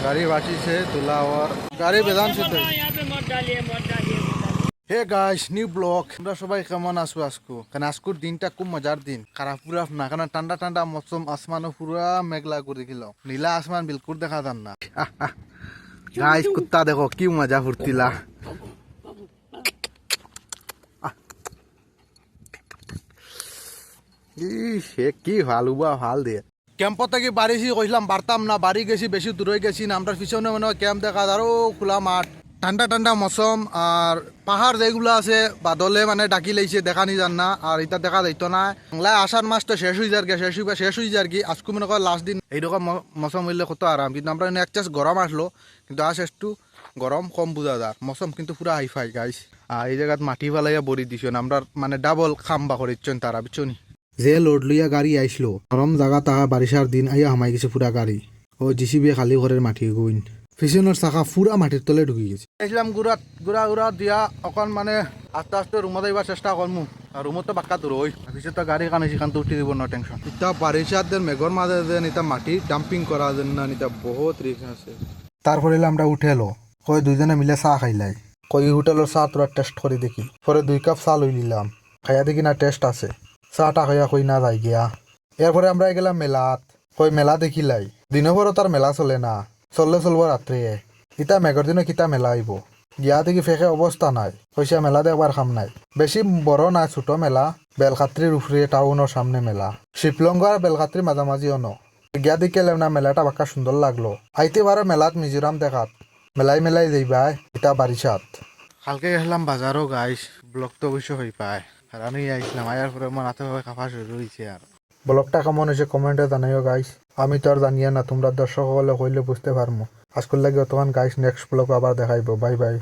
गाड़ी बाकी से धुला और गाड़ी बेदान से तो यहाँ पे मत डालिए मत डालिए হে গাইস নিউ ব্লগ তোমরা সবাই কেমন আছো আজকু কারণ আজকুর দিনটা খুব মজার দিন খারাপ পুরা না কারণ ঠান্ডা ঠান্ডা মৌসুম আসমানও পুরা মেঘলা করে দিল নীলা আসমান বিলকুল দেখা যান না গাইস কুত্তা দেখো কি মজা ফুর্তিলা সে কি ভালো বা ভাল দিয়ে ক্যাম্পত থেকে বাড়িছি কইলাম বাড়তাম না বাড়ি গেছি বেশি দূরে গেছি না আমরা পিছনে মনে হয় ক্যাম্প দেখা আরো খোলা মাঠ ঠান্ডা ঠান্ডা মৌসুম আর পাহাড় যেগুলো আছে বাদলে মানে ডাকি লাইছে দেখা নি যান না আর এটা দেখা যাইতো না বাংলায় আষাঢ় মাস তো শেষ হয়ে যার শেষ হয়ে যার কি আজকে মনে কর লাস্ট দিন এইরকম মৌসুম হইলে কত আরাম কিন্তু আমরা একচাস গরম আসলো কিন্তু আজ একটু গরম কম বোঝা যায় মৌসুম কিন্তু পুরা হাইফাই গাইস আর এই জায়গাত মাটি ফালাইয়া বড়ি দিছেন আমরা মানে ডাবল খাম্বা করিচ্ছেন তারা বুঝছনি যে লোড লইয়া গাড়ি আইসলো গরম জায়গা তাহা বারিশার দিন আইয়া হামাই গেছে পুরা গাড়ি ও জিসিবি খালি ঘরের মাটি গুইন পিছনের চাকা পুরা মাটির তলে ঢুকি গেছে আইসলাম গুড়া দিয়া অকন মানে আস্তে আস্তে রুমত আইবার চেষ্টা করমু আর রুমত তো বাক্কা তোর ওই পিছিয়ে তো গাড়ি কানে সেখান তো উঠি দিব না টেনশন ইতা বারিশার মেঘর মাঝে যেন ইতা মাটি ডাম্পিং করা যেন না ইতা বহুত রিস্ক আছে তারপরে আমরা উঠে এলো কই দুইজনে মিলে চাহ খাইলাই কই হোটেলের চাহ তোরা টেস্ট করে দেখি পরে 2 কাপ চাহ লই নিলাম খাইয়া দেখি না টেস্ট আছে চাহটা খাইয়া কই না যাই গিয়া এরপরে আমরা গেলাম মেলাত কই মেলা দেখিলাই দিনের পরও তার মেলা চলে না চলবো রাত্রে ইতা মেঘর দিনে কিতা মেলা আইব গিয়া দেখি ফেকে অবস্থা নাই পয়সা মেলা দেখবার খাম নাই বেশি বড় না ছোট মেলা বেলখাত্রির উপরে টাউনের সামনে মেলা শিবলঙ্গ আর বেলখাত্রির মাঝামাঝি অন গিয়া দেখে না মেলাটা বাক্কা সুন্দর লাগলো আইতে পারে মেলাত মিজোরাম দেখাত মেলাই যাইবাই ইতা বারিশাত কালকে গেলাম বাজারও গাইস ব্লক তো অবশ্য হয়ে পায় আর আমি আইসলাম আয়ার পরে আমার হাতে ভাবে খাফা শুরু হয়েছে আর ব্লগটা কেমন হয়েছে কমেন্টে জানাইও গাইস আমি তো আর জানিয়া না তোমরা দর্শক হলে কইলে বুঝতে পারবো আজকাল লাগে তখন গাইস নেক্সট ব্লগ আবার দেখাইবো বাই বাই।